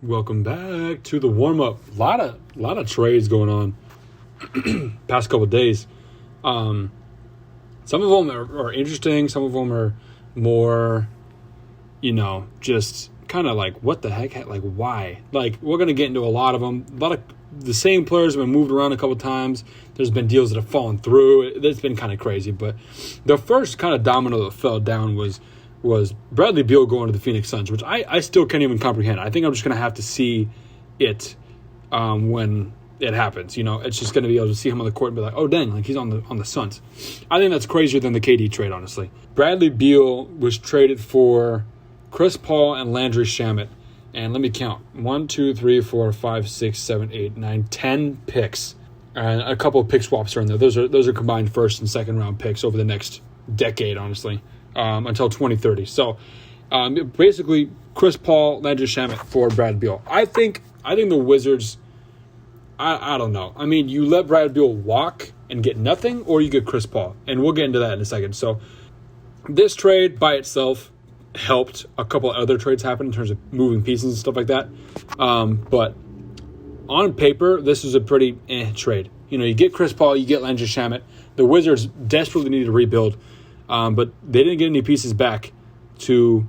Welcome back to the warm-up. Lot of trades going on past couple of days. Some of them are interesting. Some of them are more, just kind of like, what the heck? Like, why? Like, we're going to get into a lot of them. A lot of the same players have been moved around a couple of times. There's been deals that have fallen through. It's been kind of crazy. But the first kind of domino that fell down was Bradley Beal going to the Phoenix Suns, which I still can't even comprehend. I think I'm just going to have to see it when it happens. It's just going to be able to see him on the court and be like, oh, dang, like he's on the Suns. I think that's crazier than the KD trade, honestly. Bradley Beal was traded for Chris Paul and Landry Shamet. And let me count. 1, 2, 3, 4, 5, 6, 7, 8, 9, 10 picks. And a couple of pick swaps are in there. Those are combined first and second round picks over the next decade, honestly. Until 2030. So, basically, Chris Paul, Landry Shamet for Brad Beal. I think the Wizards, I don't know. I mean, you let Brad Beal walk and get nothing, or you get Chris Paul. And we'll get into that in a second. So, this trade by itself helped a couple of other trades happen in terms of moving pieces and stuff like that. But on paper, this is a pretty trade. You get Chris Paul, you get Landry Shamet. The Wizards desperately needed to rebuild. But they didn't get any pieces back to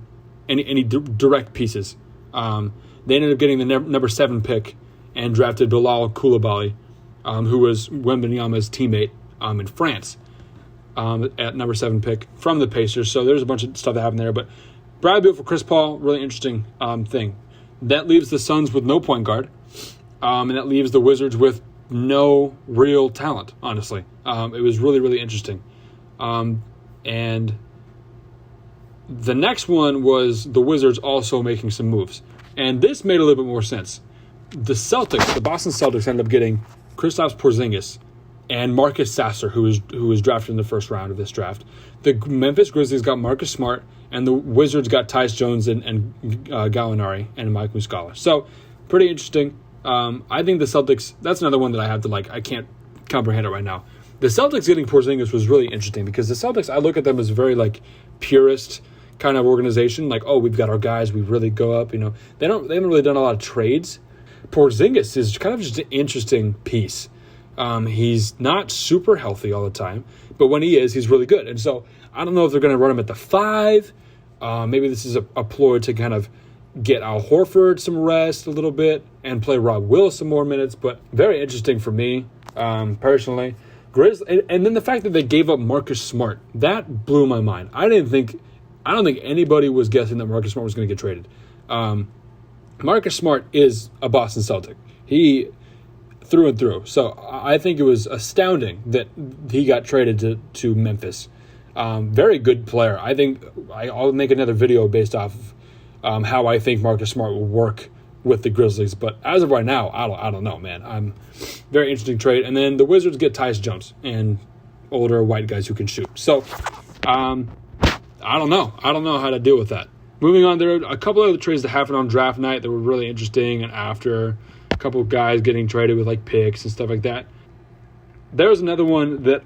any direct pieces. They ended up getting the number 7 pick and drafted Bilal Coulibaly, who was Wembanyama's teammate in France at number 7 pick from the Pacers. So there's a bunch of stuff that happened there. But Brad Beal for Chris Paul, really interesting thing. That leaves the Suns with no point guard, and that leaves the Wizards with no real talent, honestly. It was really, really interesting. And the next one was the Wizards also making some moves. And this made a little bit more sense. The Boston Celtics ended up getting Kristaps Porzingis and Marcus Sasser, who was drafted in the first round of this draft. The Memphis Grizzlies got Marcus Smart, and the Wizards got Tyus Jones and Gallinari and Mike Muscala. So, pretty interesting. I think the Celtics, that's another one that I have to I can't comprehend it right now. The Celtics getting Porzingis was really interesting because the Celtics, I look at them as a very purist kind of organization. We've got our guys, we really go up. They haven't really done a lot of trades. Porzingis is kind of just an interesting piece. He's not super healthy all the time, but when he is, he's really good. And so I don't know if they're going to run him at the 5. Maybe this is a ploy to kind of get Al Horford some rest a little bit and play Rob Will some more minutes. But very interesting for me personally. And then the fact that they gave up Marcus Smart, that blew my mind. I don't think anybody was guessing that Marcus Smart was going to get traded. Marcus Smart is a Boston Celtic. He through and through. So I think it was astounding that he got traded to Memphis. Very good player. I think I'll make another video based off of how I think Marcus Smart will work with the Grizzlies, but as of right now, I don't know, man. Very interesting trade. And then the Wizards get Tyus Jones and older white guys who can shoot. So, I don't know. I don't know how to deal with that. Moving on, there are a couple of other trades that happened on draft night that were really interesting, and after a couple of guys getting traded with picks and stuff like that. There was another one that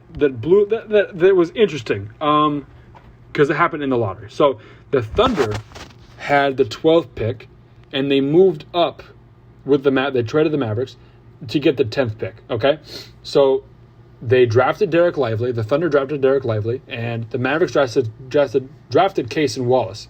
was interesting because it happened in the lottery. So the Thunder had the 12th pick. And they moved up with they traded the Mavericks to get the 10th pick, okay? So they drafted Derek Lively. The Thunder drafted Derek Lively. And the Mavericks drafted Cason Wallace.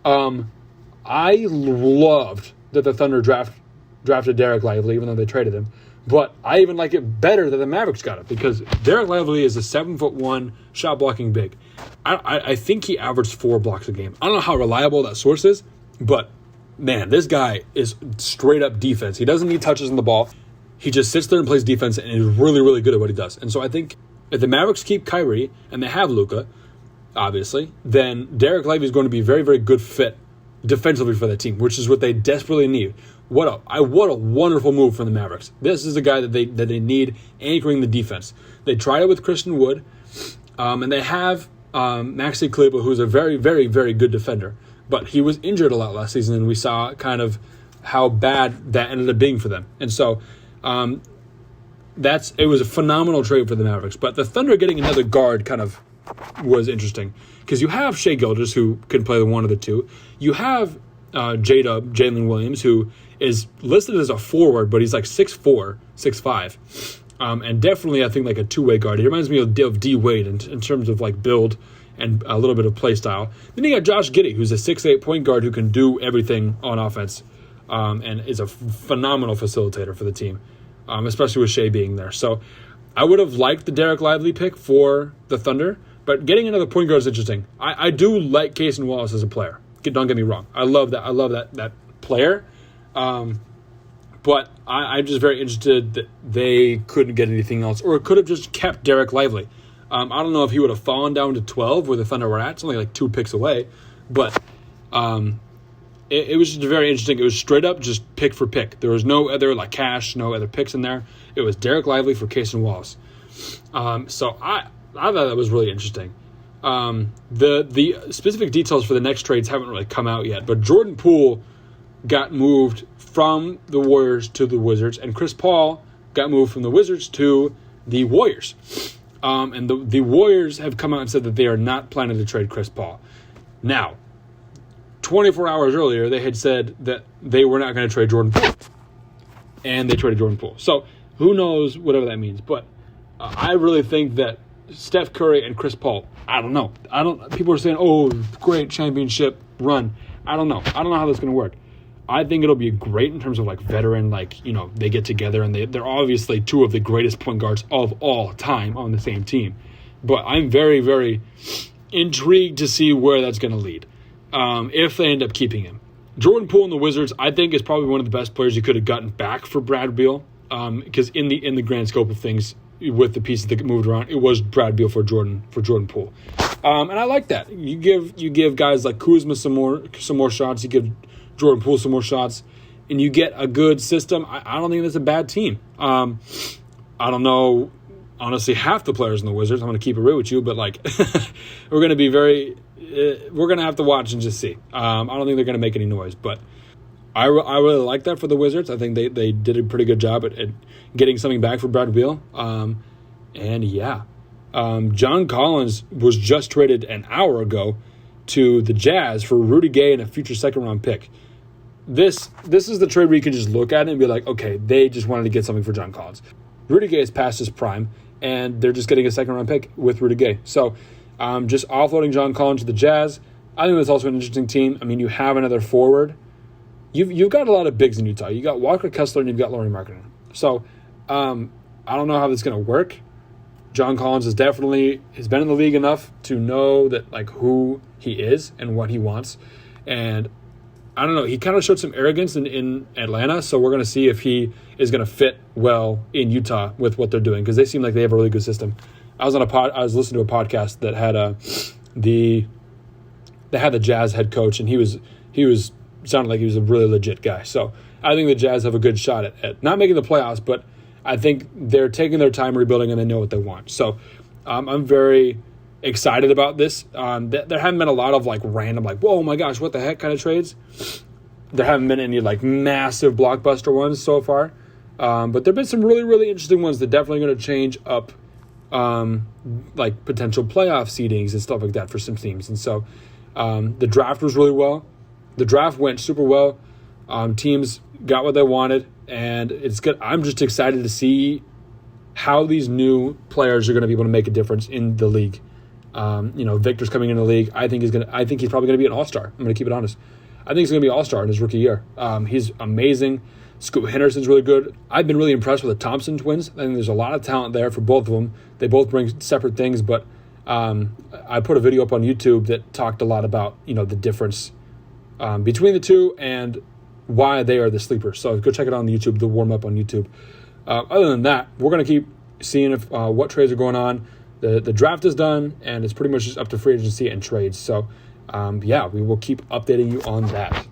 I loved that the Thunder drafted Derek Lively, even though they traded him. But I even like it better that the Mavericks got it because Derek Lively is a 7'1" shot-blocking big. I think he averaged 4 blocks a game. I don't know how reliable that source is, but man, this guy is straight up defense. He doesn't need touches on the ball. He just sits there and plays defense and is really, really good at what he does. And so I think if the Mavericks keep Kyrie and they have Luka, obviously, then Derek Lively is going to be a very, very good fit defensively for that team, which is what they desperately need. What a wonderful move from the Mavericks. This is a guy that they need anchoring the defense. They tried it with Christian Wood, and they have Maxi Kleber, who's a very, very, very good defender. But he was injured a lot last season, and we saw kind of how bad that ended up being for them. And so it was a phenomenal trade for the Mavericks. But the Thunder getting another guard kind of was interesting because you have Shai Gilgeous, who can play the one of the two. You have J-Dub, Jalen Williams, who is listed as a forward, but he's like 6'4", 6'5", and definitely I think like a two-way guard. He reminds me of D Wade in terms of like build and a little bit of play style. Then you got Josh Giddey, who's a 6'8" point guard who can do everything on offense, and is a phenomenal facilitator for the team, especially with Shea being there. So I would have liked the Derek Lively pick for the Thunder, but getting another point guard is interesting. I do like Cason Wallace as a player. Don't get me wrong. I love that player. But I'm just very interested that they couldn't get anything else, or it could have just kept Derek Lively. I don't know if he would have fallen down to 12 where the Thunder were at. It's only like 2 picks away. But it was just very interesting. It was straight up just pick for pick. There was no other like cash, no other picks in there. It was Derek Lively for Cason Wallace. So I thought that was really interesting. The specific details for the next trades haven't really come out yet. But Jordan Poole got moved from the Warriors to the Wizards, and Chris Paul got moved from the Wizards to the Warriors. And the Warriors have come out and said that they are not planning to trade Chris Paul. Now, 24 hours earlier, they had said that they were not going to trade Jordan Poole. And they traded Jordan Poole. So, who knows, whatever that means. But I really think that Steph Curry and Chris Paul, I don't know. People are saying, oh, great championship run. I don't know. I don't know how that's going to work. I think it'll be great in terms of like veteran, like, you know, they get together and they're obviously two of the greatest point guards of all time on the same team. But I'm very, very intrigued to see where that's going to lead if they end up keeping him. Jordan Poole in the Wizards, I think, is probably one of the best players you could have gotten back for Brad Beal, because in the grand scope of things, with the pieces that moved around, it was Brad Beal for Jordan Poole, and I like that. You give guys like Kuzma some more shots. You give Jordan Poole some more shots, and you get a good system. I don't think that's a bad team. I don't know, honestly, half the players in the Wizards. I'm going to keep it real with you, but like we're going to be we're going to have to watch and just see. I don't think they're going to make any noise, but I really like that for the Wizards. I think they did a pretty good job at getting something back for Brad Beal. And yeah, John Collins was just traded an hour ago to the Jazz for Rudy Gay and a future second-round pick. This is the trade where you can just look at it and be like, okay, they just wanted to get something for John Collins. Rudy Gay is past his prime, and they're just getting a second-round pick with Rudy Gay. So just offloading John Collins to the Jazz, I think that's also an interesting team. I mean, you have another forward. You've got a lot of bigs in Utah. You got Walker Kessler and you've got Lauri Markkanen. So I don't know how this is going to work. John Collins has been in the league enough to know that like who he is and what he wants. And I don't know, he kind of showed some arrogance in Atlanta, so we're going to see if he is going to fit well in Utah with what they're doing, because they seem like they have a really good system. I was listening to a podcast that had the Jazz head coach, and he was sounded like he was a really legit guy. So I think the Jazz have a good shot at not making the playoffs, but I think they're taking their time rebuilding and they know what they want. So I'm very excited about this. There haven't been a lot of like random, like, whoa, my gosh, what the heck kind of trades. There haven't been any like massive blockbuster ones so far. But there have been some really, really interesting ones that definitely going to change up like potential playoff seedings and stuff like that for some teams. And so the draft was really well. The draft went super well. Teams got what they wanted, and it's good. I'm just excited to see how these new players are going to be able to make a difference in the league. Victor's coming into the league. I think he's probably going to be an all-star. I'm going to keep it honest. I think he's going to be an all-star in his rookie year. He's amazing. Scoot Henderson's really good. I've been really impressed with the Thompson twins. I think there's a lot of talent there for both of them. They both bring separate things, but I put a video up on YouTube that talked a lot about the difference between the two and why they are the sleepers. So go check it out on YouTube, the warm-up on YouTube. Other than that, we're going to keep seeing if what trades are going on. The draft is done, and it's pretty much just up to free agency and trades. So, we will keep updating you on that.